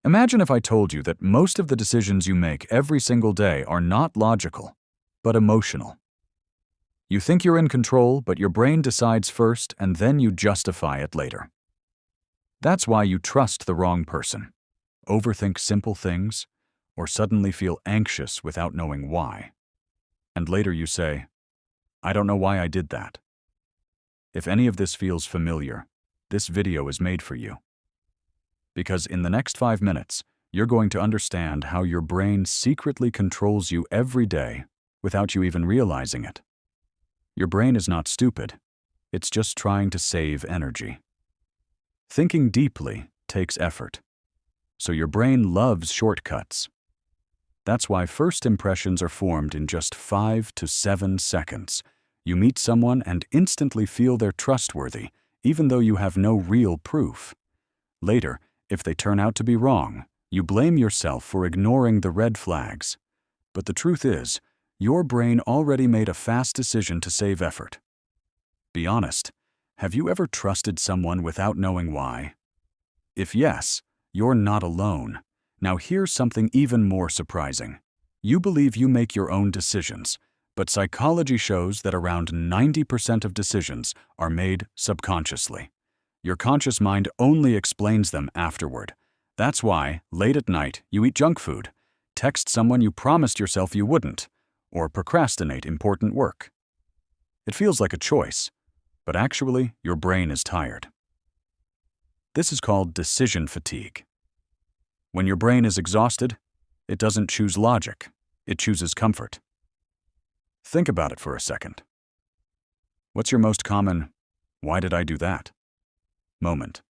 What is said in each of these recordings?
Imagine if I told you that most of the decisions you make every single day are not logical, but emotional. You think you're in control, but your brain decides first and then you justify it later. That's why you trust the wrong person, overthink simple things, or suddenly feel anxious without knowing why. And later you say, "I don't know why I did that." If any of this feels familiar, this video is made for you. Because in the next 5 minutes, you're going to understand how your brain secretly controls you every day without you even realizing it. Your brain is not stupid. It's just trying to save energy. Thinking deeply takes effort. So your brain loves shortcuts. That's why first impressions are formed in just 5 to 7 seconds. You meet someone and instantly feel they're trustworthy, even though you have no real proof. Later, if they turn out to be wrong, you blame yourself for ignoring the red flags. But the truth is, your brain already made a fast decision to save effort. Be honest, have you ever trusted someone without knowing why? If yes, you're not alone. Now here's something even more surprising. You believe you make your own decisions, but psychology shows that around 90% of decisions are made subconsciously. Your conscious mind only explains them afterward. That's why, late at night, you eat junk food, text someone you promised yourself you wouldn't, or procrastinate important work. It feels like a choice, but actually, your brain is tired. This is called decision fatigue. When your brain is exhausted, it doesn't choose logic, it chooses comfort. Think about it for a second. What's your most common, "Why did I do that?" moment?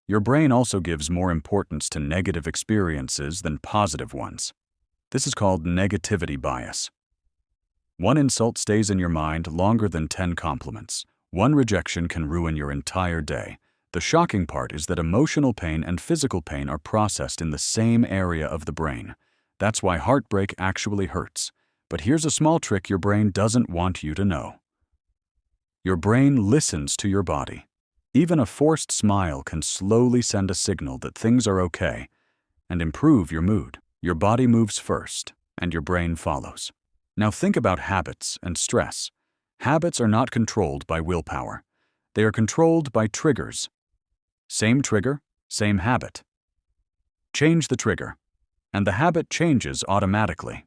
Your brain also gives more importance to negative experiences than positive ones. This is called negativity bias. One insult stays in your mind longer than 10 compliments. One rejection can ruin your entire day. The shocking part is that emotional pain and physical pain are processed in the same area of the brain. That's why heartbreak actually hurts. But here's a small trick your brain doesn't want you to know. Your brain listens to your body. Even a forced smile can slowly send a signal that things are okay and improve your mood. Your body moves first, and your brain follows. Now think about habits and stress. Habits are not controlled by willpower. They are controlled by triggers. Same trigger, same habit. Change the trigger, and the habit changes automatically.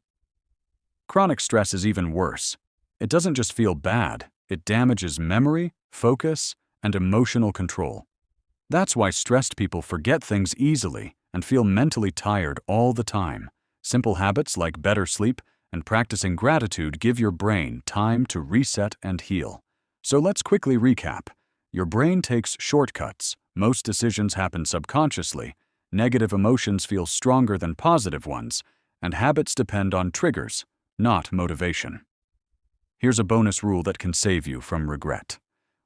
Chronic stress is even worse. It doesn't just feel bad, it damages memory, focus, and emotional control. That's why stressed people forget things easily and feel mentally tired all the time. Simple habits like better sleep and practicing gratitude give your brain time to reset and heal. So let's quickly recap. Your brain takes shortcuts. Most decisions happen subconsciously. Negative emotions feel stronger than positive ones, and habits depend on triggers, not motivation. Here's a bonus rule that can save you from regret.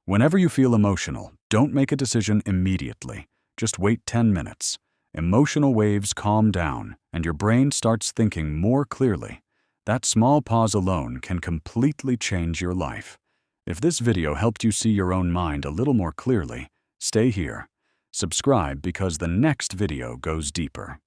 Whenever you feel emotional, don't make a decision immediately. Just wait 10 minutes. Emotional waves calm down, and your brain starts thinking more clearly. That small pause alone can completely change your life. If this video helped you see your own mind a little more clearly, stay here. Subscribe because the next video goes deeper.